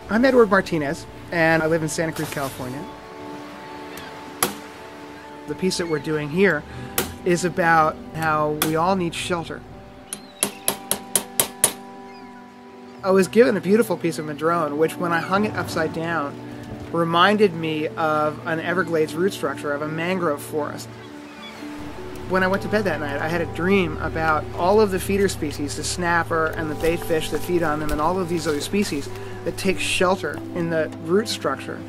I'm Edward Martinez, and I live in Santa Cruz, California. The piece that we're doing here is about how we all need shelter. I was given a beautiful piece of madrone, which when I hung it upside down, reminded me of an Everglades root structure, of a mangrove forest. When I went to bed that night, I had a dream about all of the feeder species, the snapper and the bait fish that feed on them, and all of these other species that take shelter in the root structure.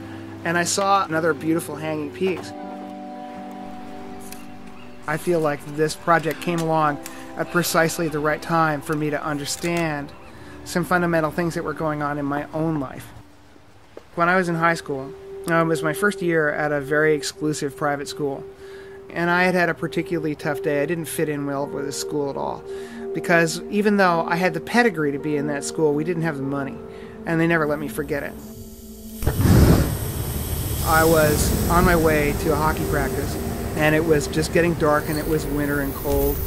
And I saw another beautiful hanging piece. I feel like this project came along at precisely the right time for me to understand some fundamental things that were going on in my own life. When I was in high school, it was my first year at a very exclusive private school. And I had had a particularly tough day. I didn't fit in well with this school at all. Because even though I had the pedigree to be in that school, we didn't have the money. And they never let me forget it. I was on my way to a hockey practice, and it was just getting dark, and it was winter and cold.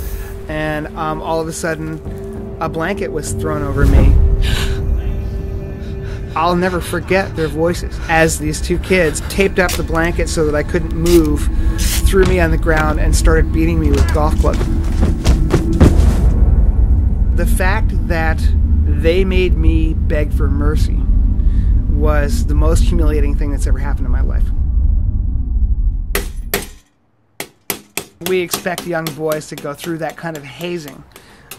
And all of a sudden, a blanket was thrown over me. I'll never forget their voices as these two kids taped up the blanket so that I couldn't move, threw me on the ground, and started beating me with golf clubs. The fact that they made me beg for mercy was the most humiliating thing that's ever happened in my life. We expect young boys to go through that kind of hazing.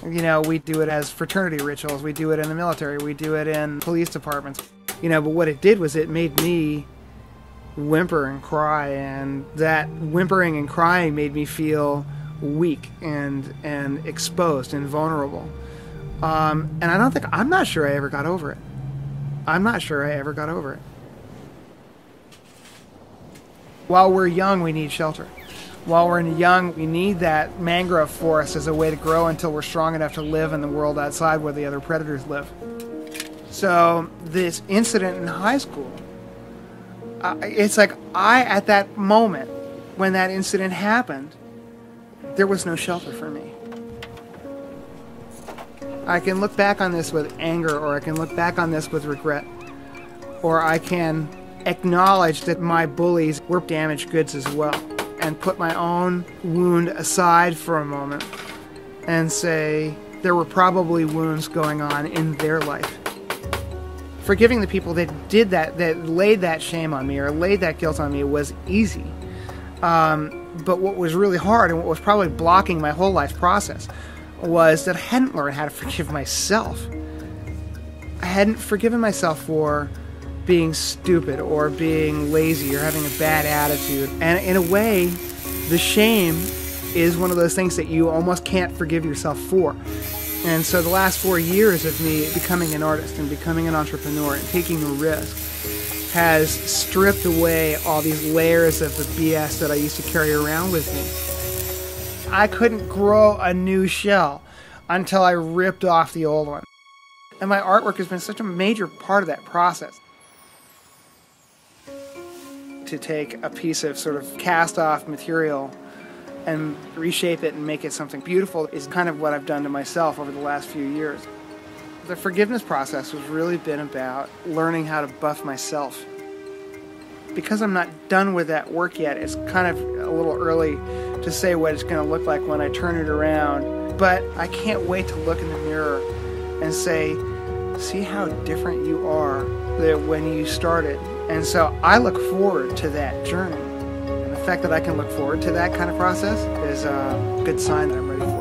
You know, we do it as fraternity rituals, we do it in the military, we do it in police departments. You know, but what it did was it made me whimper and cry, and that whimpering and crying made me feel weak and exposed and vulnerable. And I'm not sure I ever got over it. I'm not sure I ever got over it. While we're young, we need shelter. While we're young, we need that mangrove forest as a way to grow until we're strong enough to live in the world outside where the other predators live. So this incident in high school, it's like at that moment, when that incident happened, there was no shelter for me. I can look back on this with anger, or I can look back on this with regret, or I can acknowledge that my bullies were damaged goods as well, and put my own wound aside for a moment and say there were probably wounds going on in their life. Forgiving the people that did that laid that shame on me or laid that guilt on me was easy. But what was really hard, and what was probably blocking my whole life process, was that I hadn't learned how to forgive myself. I hadn't forgiven myself for being stupid or being lazy or having a bad attitude. And in a way, the shame is one of those things that you almost can't forgive yourself for. And so the last 4 years of me becoming an artist and becoming an entrepreneur and taking a risk has stripped away all these layers of the BS that I used to carry around with me. I couldn't grow a new shell until I ripped off the old one. And my artwork has been such a major part of that process. To take a piece of sort of cast-off material and reshape it and make it something beautiful is kind of what I've done to myself over the last few years. The forgiveness process has really been about learning how to buff myself. Because I'm not done with that work yet, it's kind of a little early to say what it's going to look like when I turn it around. But I can't wait to look in the mirror and say, see how different you are than when you started. And so I look forward to that journey. And the fact that I can look forward to that kind of process is a good sign that I'm ready for it.